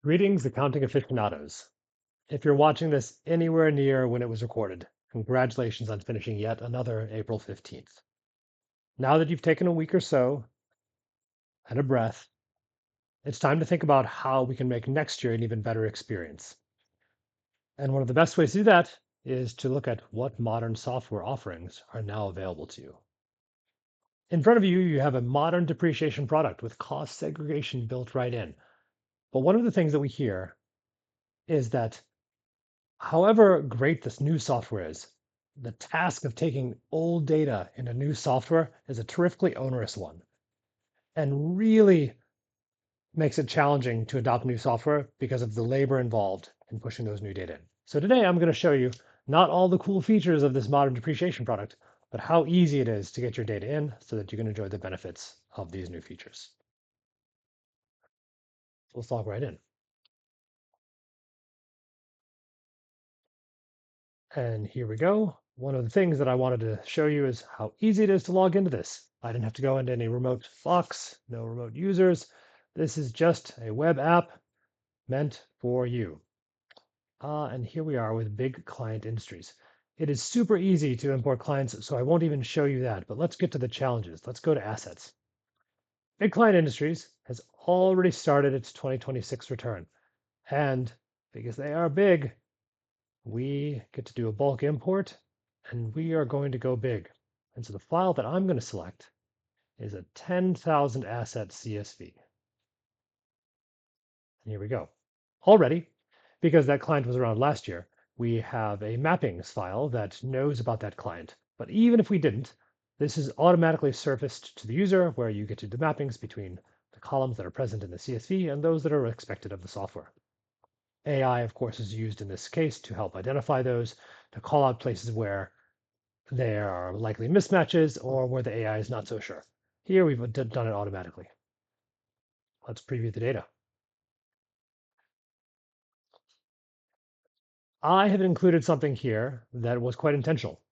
Greetings, accounting aficionados. If you're watching this anywhere near when it was recorded, congratulations on finishing yet another April 15th. Now that you've taken a week or so and a breath, it's time to think about how we can make next year an even better experience. And one of the best ways to do that is to look at what modern software offerings are now available to you. In front of you, you have a modern depreciation product with cost segregation built right in. But one of the things that we hear is that however great this new software is, the task of taking old data into new software is a terrifically onerous one and really makes it challenging to adopt new software because of the labor involved in pushing those new data in. So today I'm going to show you not all the cool features of this modern depreciation product, but how easy it is to get your data in so that you can enjoy the benefits of these new features. Let's log right in. And here we go. One of the things that I wanted to show you is how easy it is to log into this. I didn't have to go into any remote box, no remote users. This is just a web app meant for you. And here we are with big client industries. It is super easy to import clients, so I won't even show you that, but let's get to the challenges. Let's go to assets. Big client industries has already started its 2026 return. And because they are big, we get to do a bulk import, and we are going to go big. And so the file that I'm going to select is a 10,000 asset CSV. And here we go. Already, because that client was around last year, we have a mappings file that knows about that client. But even if we didn't, this is automatically surfaced to the user where you get to do the mappings between the columns that are present in the CSV and those that are expected of the software. AI, of course, is used in this case to help identify those, to call out places where there are likely mismatches or where the AI is not so sure. Here we've done it automatically. Let's preview the data. I have included something here that was quite intentional.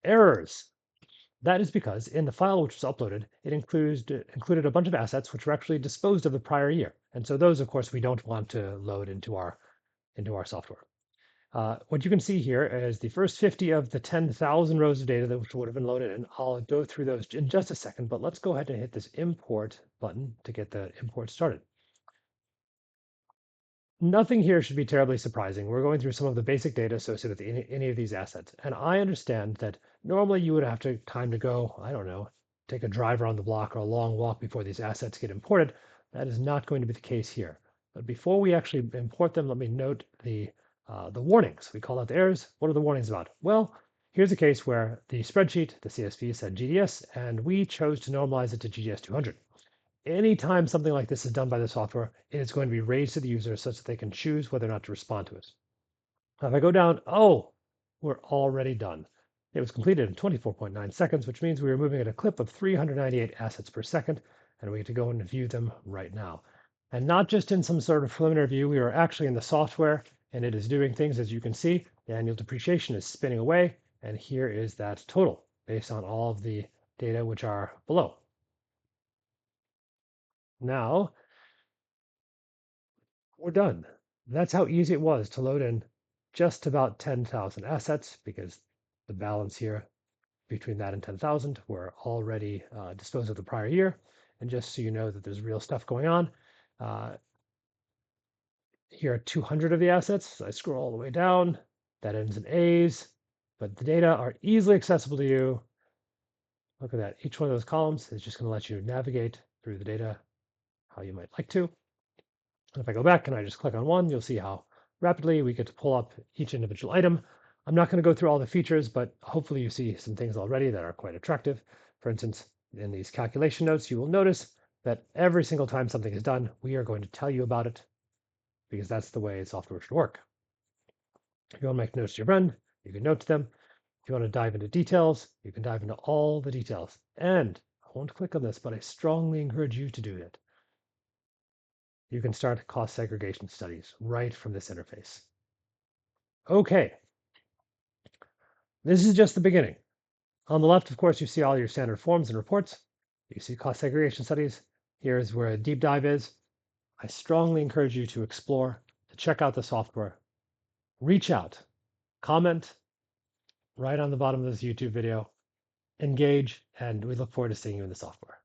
Errors. That is because in the file which was uploaded, it included a bunch of assets which were actually disposed of the prior year. And so those, of course, we don't want to load into our software. What you can see here is the first 50 of the 10,000 rows of data that would have been loaded in. I'll go through those in just a second, but let's go ahead and hit this import button to get the import started. Nothing here should be terribly surprising. We're going through some of the basic data associated with any of these assets. And I understand that normally you would have time to go, I don't know, take a drive around the block or a long walk before these assets get imported. That is not going to be the case here. But before we actually import them, let me note the warnings. We call out the errors. What are the warnings about? Well, here's a case where the spreadsheet, the CSV said GDS, and we chose to normalize it to GDS 200. Anytime something like this is done by the software, it is going to be raised to the user such that they can choose whether or not to respond to it. Now, if I go down, oh, we're already done. It was completed in 24.9 seconds, which means we were moving at a clip of 398 assets per second, and we get to go and view them right now. And not just in some sort of preliminary view, we are actually in the software, and it is doing things, as you can see. The annual depreciation is spinning away, and here is that total based on all of the data which are below. Now, we're done. That's how easy it was to load in just about 10,000 assets because the balance here between that and 10,000 were already disposed of the prior year. And just so you know that there's real stuff going on, here are 200 of the assets. So I scroll all the way down. That ends in A's, but the data are easily accessible to you. Look at that. Each one of those columns is just going to let you navigate through the data how you might like to. And if I go back and I just click on one, you'll see how rapidly we get to pull up each individual item. I'm not going to go through all the features, but hopefully you see some things already that are quite attractive. For instance, in these calculation notes, you will notice that every single time something is done, we are going to tell you about it because that's the way software should work. If you want to make notes to your friend, you can note to them. If you want to dive into details, you can dive into all the details. And I won't click on this, but I strongly encourage you to do it. You can start cost segregation studies right from this interface. Okay, this is just the beginning. On the left, of course, you see all your standard forms and reports. You see cost segregation studies. Here's where a deep dive is. I strongly encourage you to explore, to check out the software, reach out, comment right on the bottom of this YouTube video, engage, and we look forward to seeing you in the software.